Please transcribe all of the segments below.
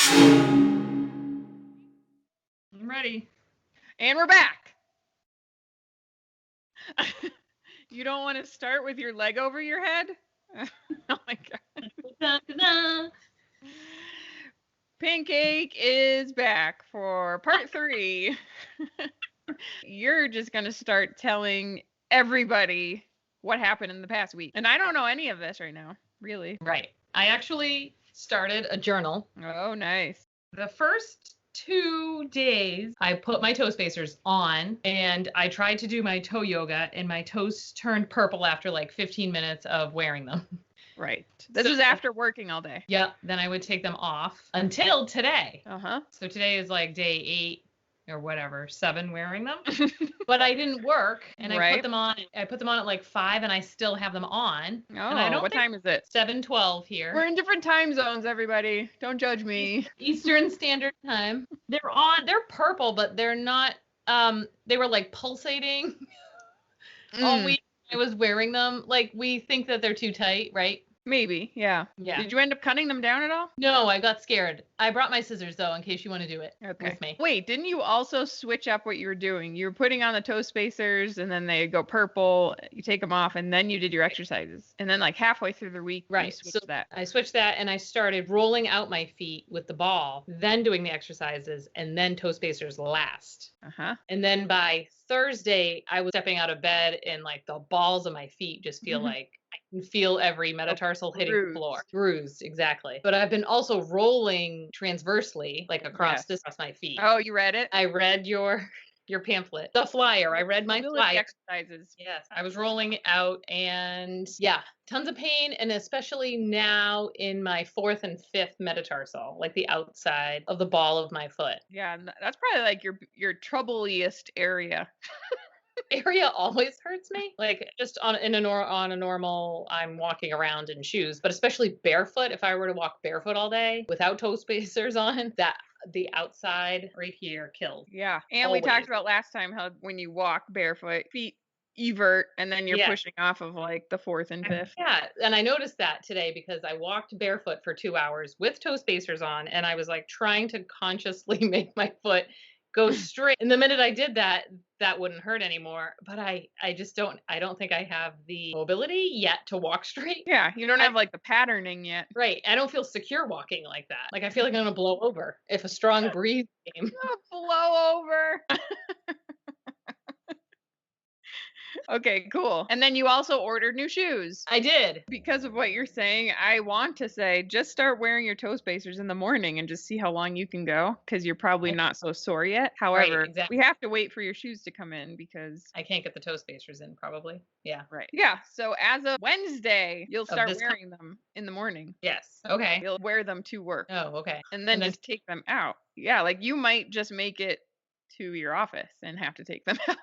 I'm ready. And we're back. You don't want to start with your leg over your head? Oh my God. Pancake is back for part 3. You're just going to start telling everybody what happened in the past week. And I don't know any of this right now, really. Right. I actually started a journal. Oh, nice. The first 2 days, I put my toe spacers on and I tried to do my toe yoga, and my toes turned purple after like 15 minutes of wearing them. Right. This is after working all day. Yeah. Then I would take them off until today. Uh-huh. So today is like day 8 or whatever, 7 wearing them. But I didn't work, and I put them on. I put them on at like 5, and I still have them on. Oh, and I don't what time is it? 7:12 here. We're in different time zones, everybody. Don't judge me. Eastern Standard Time. They're on. They're purple, but they're not. They were like pulsating all week. I was wearing them. Like, we think that they're too tight, right? Maybe, yeah. Yeah. Did you end up cutting them down at all? No, I got scared. I brought my scissors, though, in case you want to do it with me. Wait, didn't you also switch up what you were doing? You were putting on the toe spacers, and then they go purple. You take them off, and then you did your exercises. And then, like, halfway through the week, you switched that. I switched that, and I started rolling out my feet with the ball, then doing the exercises, and then toe spacers last. Uh-huh. And then by Thursday, I was stepping out of bed, and, like, the balls of my feet just feel like I can feel every metatarsal hitting the floor. Bruised, exactly. But I've been also rolling transversely, like across my feet. Oh, you read it? I read your pamphlet, the flyer. I read my flyer. Exercises. Yes, I was rolling out, and yeah, tons of pain, and especially now in my 4th and 5th metatarsal, like the outside of the ball of my foot. Yeah, that's probably like your troubliest area. Area always hurts me. Like, just on a normal, I'm walking around in shoes, but especially barefoot. If I were to walk barefoot all day without toe spacers on, that the outside right here kills. Yeah. And we talked about last time how when you walk barefoot, feet evert, and then you're pushing off of like the 4th and 5th. Yeah. And I noticed that today because I walked barefoot for 2 hours with toe spacers on, and I was like trying to consciously make my foot go straight. And the minute I did that, that wouldn't hurt anymore. But I don't think I have the mobility yet to walk straight. Yeah, you don't have like the patterning yet. Right. I don't feel secure walking like that. Like, I feel like I'm going to blow over if a strong breeze came. Blow over. Okay, cool. And then you also ordered new shoes. I did. Because of what you're saying, I want to say just start wearing your toe spacers in the morning and just see how long you can go, because you're probably not so sore yet. However, we have to wait for your shoes to come in because I can't get the toe spacers in probably. Yeah. Right. Yeah. So as of Wednesday, you'll start wearing them in the morning. Yes. Okay. You'll wear them to work. Oh, okay. And then just take them out. Yeah. Like, you might just make it to your office and have to take them out.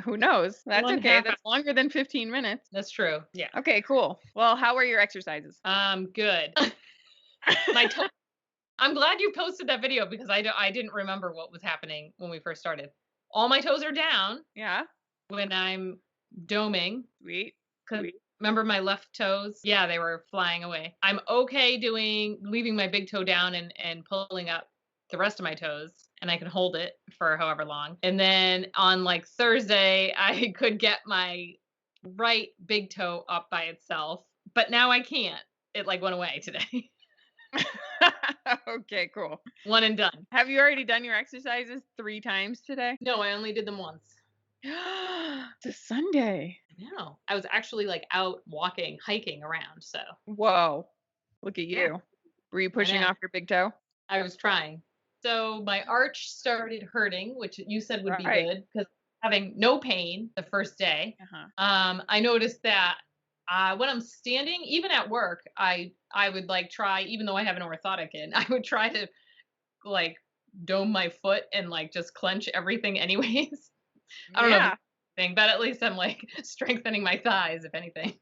Who knows? That's okay. That's longer than 15 minutes. That's true. Yeah. Okay, cool. Well, how are your exercises? Good. I'm glad you posted that video because I didn't remember what was happening when we first started. All my toes are down. Yeah. When I'm doming. Sweet. Remember my left toes? Yeah, they were flying away. I'm okay leaving my big toe down and pulling up the rest of my toes, and I can hold it for however long. And then on like Thursday, I could get my right big toe up by itself, but now I can't. It like went away today. Okay, cool. One and done. Have you already done your exercises 3 times today? No, I only did them once. It's a Sunday. No, I was actually like out walking, hiking around. So. Whoa, look at you. Yeah. Were you pushing off your big toe? I was trying. So my arch started hurting, which you said would be good because having no pain the first day. I noticed that when I'm standing, even at work, I would like try, even though I have an orthotic in, I would try to like dome my foot and like just clench everything anyways. I don't know thing, but at least I'm like strengthening my thighs, if anything.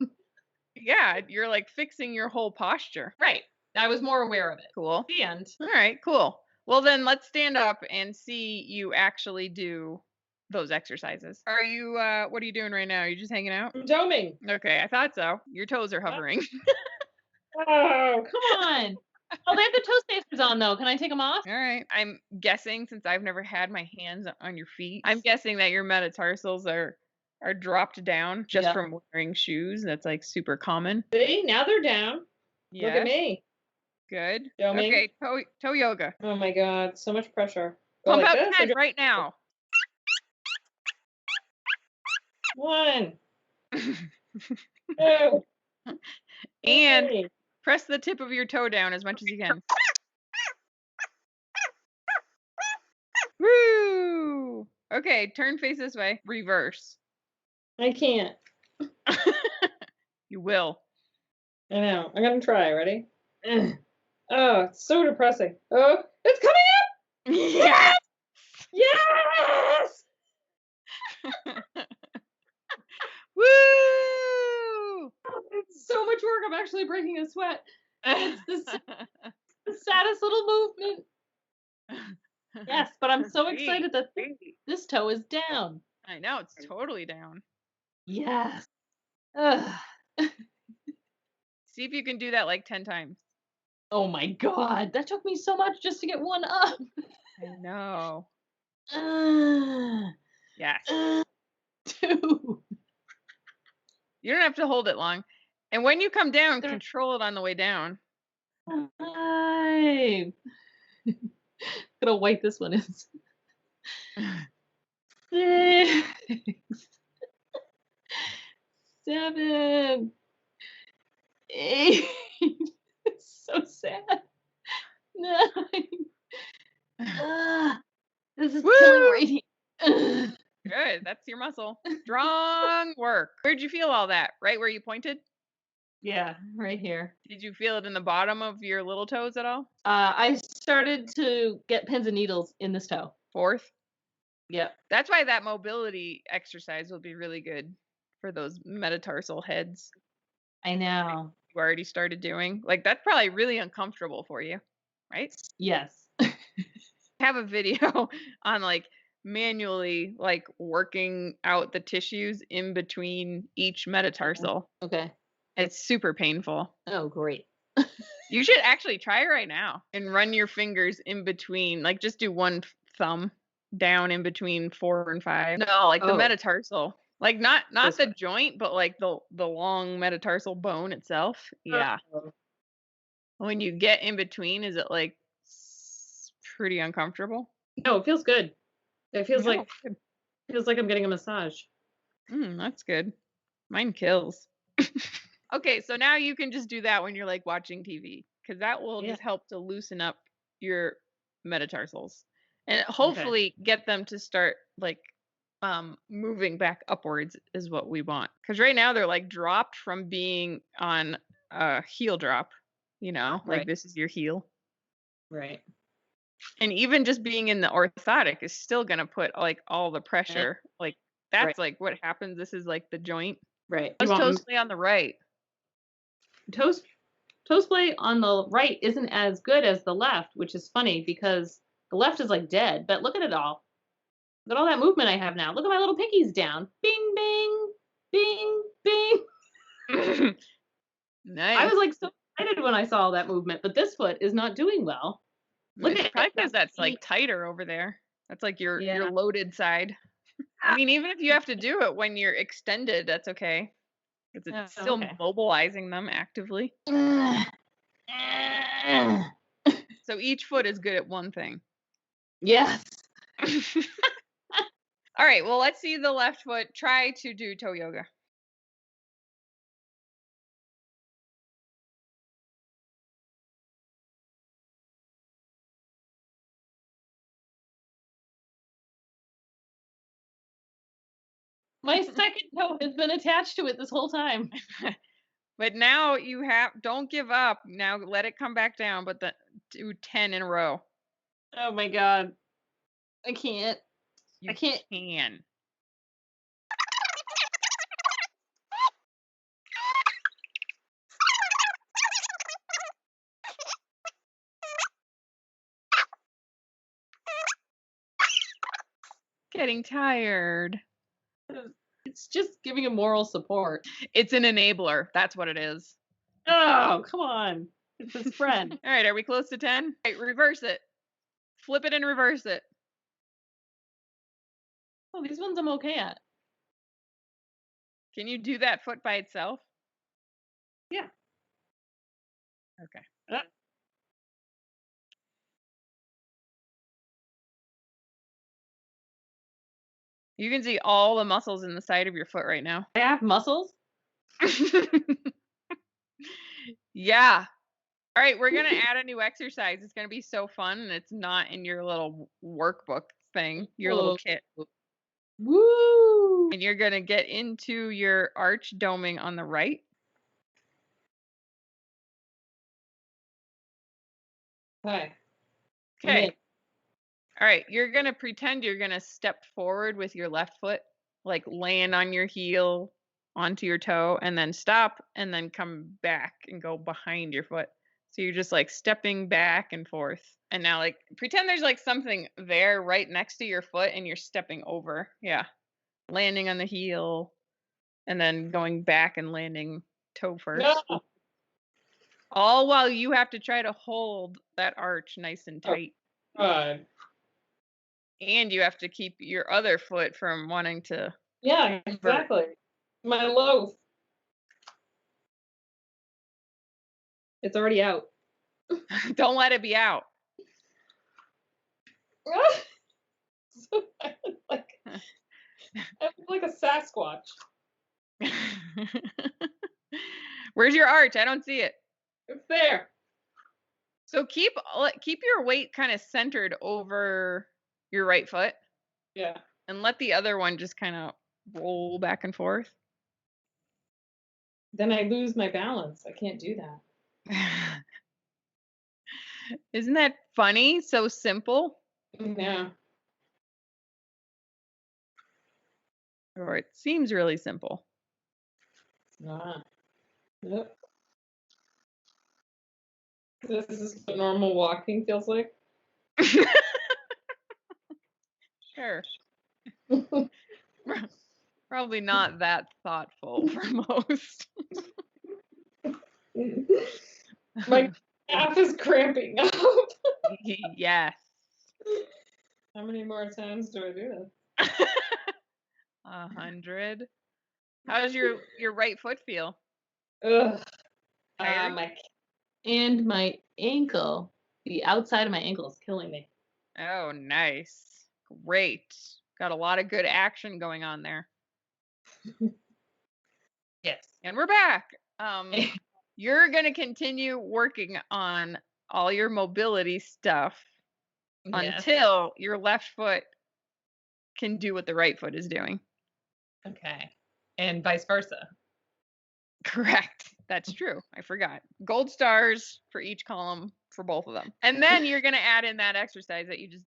Yeah, you're like fixing your whole posture. Right. I was more aware of it. Cool. The end. All right, cool. Well, then let's stand up and see you actually do those exercises. Are you, what are you doing right now? Are you just hanging out? I'm doming. Okay, I thought so. Your toes are hovering. Oh, come on. Oh, they have the toe spacers on though. Can I take them off? All right. I'm guessing, since I've never had my hands on your feet, I'm guessing that your metatarsals are dropped down just from wearing shoes. That's like super common. See, now they're down. Yes. Look at me. Good. Show me. Okay, toe yoga. Oh my god, so much pressure. Pump like out 10 right now. 1, 2, and 3. Press the tip of your toe down as much as you can. Woo! Okay, turn face this way. Reverse. I can't. You will. I know. I'm gonna try. Ready? Oh, it's so depressing. Oh, it's coming up! Yes! Yes! Woo! It's so much work. I'm actually breaking a sweat. It's the saddest little movement. Yes, but I'm so excited that this toe is down. I know, it's totally down. Yes. See if you can do that like 10 times. Oh my god, that took me so much just to get one up. I know. Yes. 2. You don't have to hold it long. And when you come down, control it on the way down. 5. Gonna wipe this one in. 6. 7. 8. It's so sad. 9. This is killing right here. Good. That's your muscle. Strong work. Where'd you feel all that? Right where you pointed? Yeah, right here. Did you feel it in the bottom of your little toes at all? I started to get pins and needles in this toe. 4th? Yep. That's why that mobility exercise will be really good for those metatarsal heads. I know. You already started doing. Like, that's probably really uncomfortable for you, right? Yes. Have a video on like manually like working out the tissues in between each metatarsal. Okay. It's super painful. Oh, great. You should actually try right now and run your fingers in between, like just do one thumb down in between 4 and 5. No, like the metatarsal. Like not the joint, but like the long metatarsal bone itself. Yeah. When you get in between, is it like pretty uncomfortable? No, it feels good. It feels like I'm getting a massage. That's good. Mine kills. Okay, so now you can just do that when you're like watching TV, because that will just help to loosen up your metatarsals and hopefully get them to start like moving back upwards is what we want. Because right now they're like dropped from being on a heel drop, you know, like this is your heel. Right. And even just being in the orthotic is still going to put like all the pressure. Like that's like what happens. This is like the joint. Right. Toes play on the right. Toes play on the right isn't as good as the left, which is funny because the left is like dead. But look at it all. Look at all that movement I have now. Look at my little pinkies down. Bing, bing, bing, bing. Nice. I was like so excited when I saw all that movement, but this foot is not doing well. Look at probably because that's like tighter over there. That's like your loaded side. I mean, even if you have to do it when you're extended, that's okay. Because it's still mobilizing them actively. So each foot is good at one thing. Yes. All right, well, let's see the left foot. Try to do toe yoga. My second toe has been attached to it this whole time. But now don't give up. Now let it come back down, but do 10 in a row. Oh my god. I can't. I can. Getting tired. It's just giving a moral support. It's an enabler. That's what it is. Oh, come on. It's his friend. All right, are we close to 10? All right, reverse it. Flip it and reverse it. Oh, these ones I'm okay at. Can you do that foot by itself? Yeah. Okay. You can see all the muscles in the side of your foot right now. I have muscles? Yeah. All right, we're going to add a new exercise. It's going to be so fun, and it's not in your little workbook thing, your little kit. Woo! And you're going to get into your arch doming on the right. Okay. Okay. All right, you're going to pretend you're going to step forward with your left foot, like laying on your heel onto your toe, and then stop, and then come back and go behind your foot. So you're just like stepping back and forth. And now like pretend there's like something there right next to your foot and you're stepping over. Yeah. Landing on the heel and then going back and landing toe first. No. All while you have to try to hold that arch nice and tight. God. And you have to keep your other foot from wanting to. Yeah, exactly. My loaf. It's already out. Don't let it be out. So I look like a Sasquatch. Where's your arch? I don't see it. It's there. So keep your weight kind of centered over your right foot. Yeah. And let the other one just kind of roll back and forth. Then I lose my balance. I can't do that. Isn't that funny? So simple. Yeah. Or it seems really simple. Yep. This is what normal walking feels like. Sure. Probably not that thoughtful for most. My calf is cramping up. Yes. How many more times do I do this? 100. How does your right foot feel? Ugh. Tired? My ankle, the outside of my ankle is killing me. Oh, nice. Great. Got a lot of good action going on there. Yes. And we're back. You're going to continue working on all your mobility stuff until your left foot can do what the right foot is doing. Okay. And vice versa. Correct. That's true. I forgot. Gold stars for each column for both of them. And then you're going to add in that exercise that you just.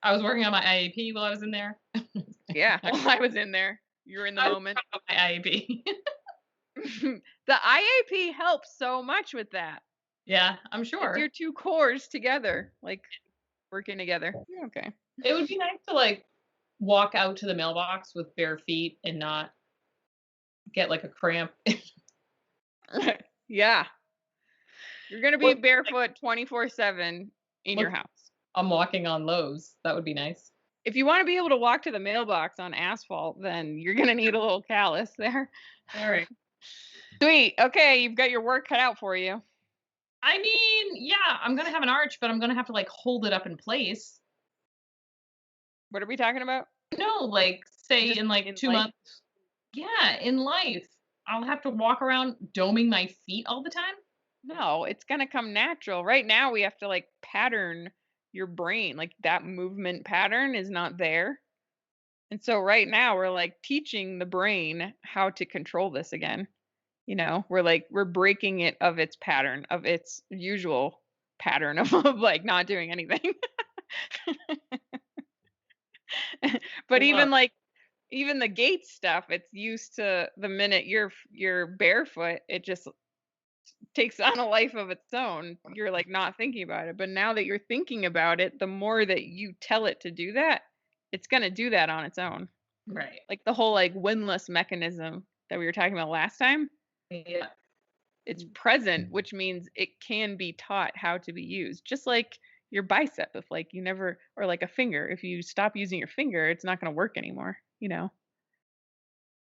I was working on my IAP while I was in there. Yeah, while I was in there. You're in the moment. My IAP. The IAP helps so much with that. Yeah, I'm sure. It's your two cores together, like working together. Yeah, okay. It would be nice to like walk out to the mailbox with bare feet and not get like a cramp. Yeah. You're going to be barefoot 24/7 in your house. I'm walking on Lowe's. That would be nice. If you want to be able to walk to the mailbox on asphalt, then you're going to need a little callus there. All right. Sweet. Okay, you've got your work cut out for you. I mean, yeah, I'm going to have an arch, but I'm going to have to like hold it up in place. What are we talking about? No, like say just in like 2 months. Yeah, in life. I'll have to walk around doming my feet all the time? No, it's going to come natural. Right now we have to like pattern your brain. Like that movement pattern is not there. And so right now we're like teaching the brain how to control this again. You know, we're breaking it of its pattern, of its usual pattern of like not doing anything. But even the gait stuff, it's used to the minute you're barefoot, it just takes on a life of its own. You're like not thinking about it. But now that you're thinking about it, the more that you tell it to do that, it's going to do that on its own. Right. Like the whole like windlass mechanism that we were talking about last time. Yeah. It's present, which means it can be taught how to be used. Just like your bicep, if like you never, or like a finger, if you stop using your finger, it's not going to work anymore, All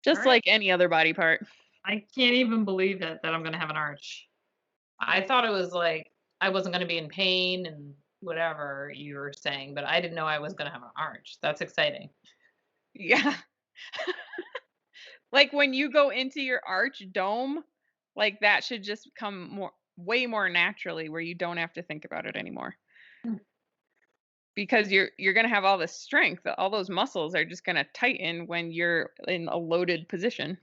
Just right. like any other body part. I can't even believe that I'm going to have an arch. I thought it was like I wasn't going to be in pain and whatever you were saying, but I didn't know I was going to have an arch. That's exciting. Yeah. Like when you go into your arch dome, like that should just come way more naturally where you don't have to think about it anymore. Mm. Because you're going to have all this strength. All those muscles are just going to tighten when you're in a loaded position.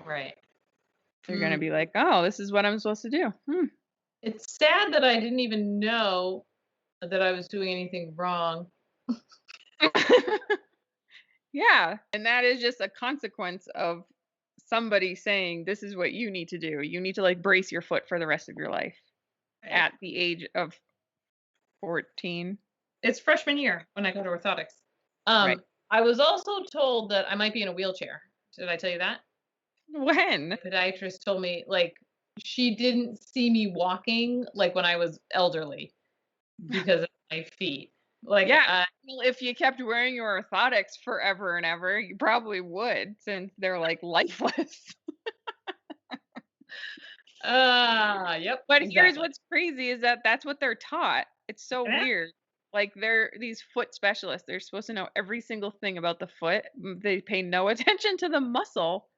Right. You're going to be like, "Oh, this is what I'm supposed to do." It's sad that I didn't even know that I was doing anything wrong. Yeah, and that is just a consequence of somebody saying, "This is what you need to do. You need to like brace your foot for the rest of your life." Right. At the age of 14. It's freshman year when I go to orthotics. Right. I was also told that I might be in a wheelchair. Did I tell you that? When? The podiatrist told me, like, she didn't see me walking, like, when I was elderly because of my feet. Like, Yeah. Well, if you kept wearing your orthotics forever and ever, you probably would, since they're like lifeless. Yep. But Exactly. here's what's crazy is that that's what they're taught. It's so weird. Like they're these foot specialists. They're supposed to know every single thing about the foot. They pay no attention to the muscle.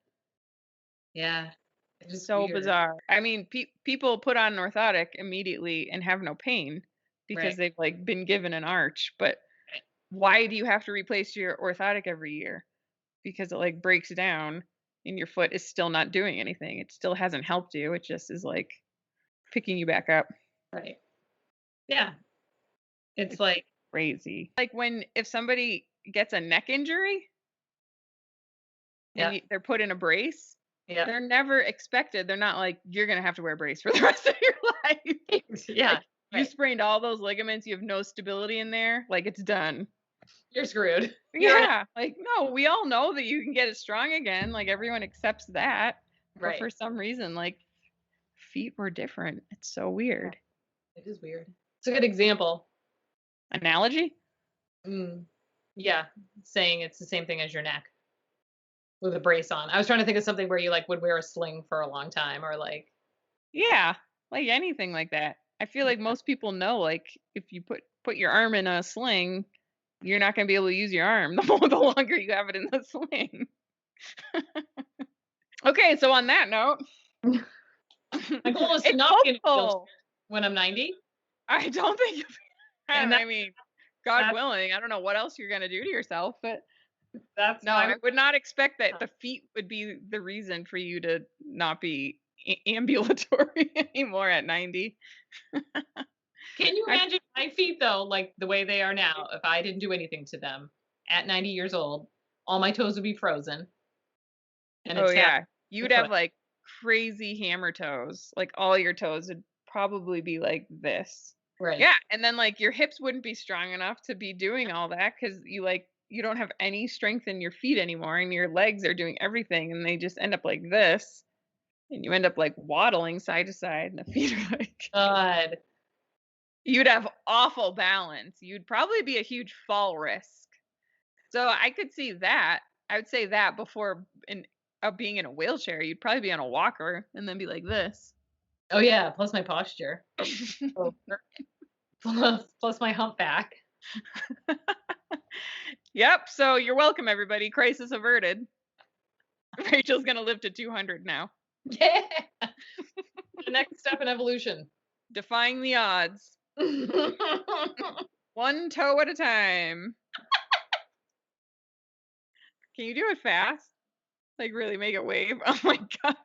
Yeah. It's So weird. bizarre. I mean, people put on an orthotic immediately and have no pain because Right. they've like been given an arch. But why do you have to replace your orthotic every year? Because it like breaks down and your foot is still not doing anything. It still hasn't helped you. It just is like picking you back up. Right. Yeah. It's like crazy. Like if somebody gets a neck injury and they're put in a brace, they're never expected. They're not like, you're going to have to wear a brace for the rest of your life. Yeah. Like, you sprained all those ligaments. You have no stability in there. Like, it's done. You're screwed. Yeah. Like, no, we all know that you can get it strong again. Like, everyone accepts that. But for some reason, like, feet were different. It's so weird. It is weird. It's a good example. Analogy? Yeah. Saying it's the same thing as your neck with a brace on. I was trying to think of something where you like would wear a sling for a long time or like. Yeah. Like anything like that. I feel like most people know, like, if you put your arm in a sling, you're not going to be able to use your arm the longer you have it in the sling. Okay, so on that note, my goal is to not be in a wheelchair when I'm 90. I don't think I mean, God willing, I don't know what else you're going to do to yourself, but I would not expect that the feet would be the reason for you to not be ambulatory anymore at 90. Can you imagine my feet though, like the way they are now? If I didn't do anything to them at 90 years old, all my toes would be frozen. And you'd have like crazy hammer toes. Like all your toes would probably be like this. Right. Yeah, and then like your hips wouldn't be strong enough to be doing all that because you don't have any strength in your feet anymore, and your legs are doing everything, and they just end up like this, and you end up like waddling side to side, and the feet are like. God. You'd have awful balance. You'd probably be a huge fall risk. So I could see that. I would say that before being in a wheelchair, you'd probably be on a walker and then be like this. Oh yeah, plus my posture. plus my humpback. Yep. So you're welcome, everybody. Crisis averted. Rachel's gonna live to 200 now. Yeah. The next step in evolution. Defying the odds. One toe at a time. Can you do it fast? Like really make it wave? Oh my god.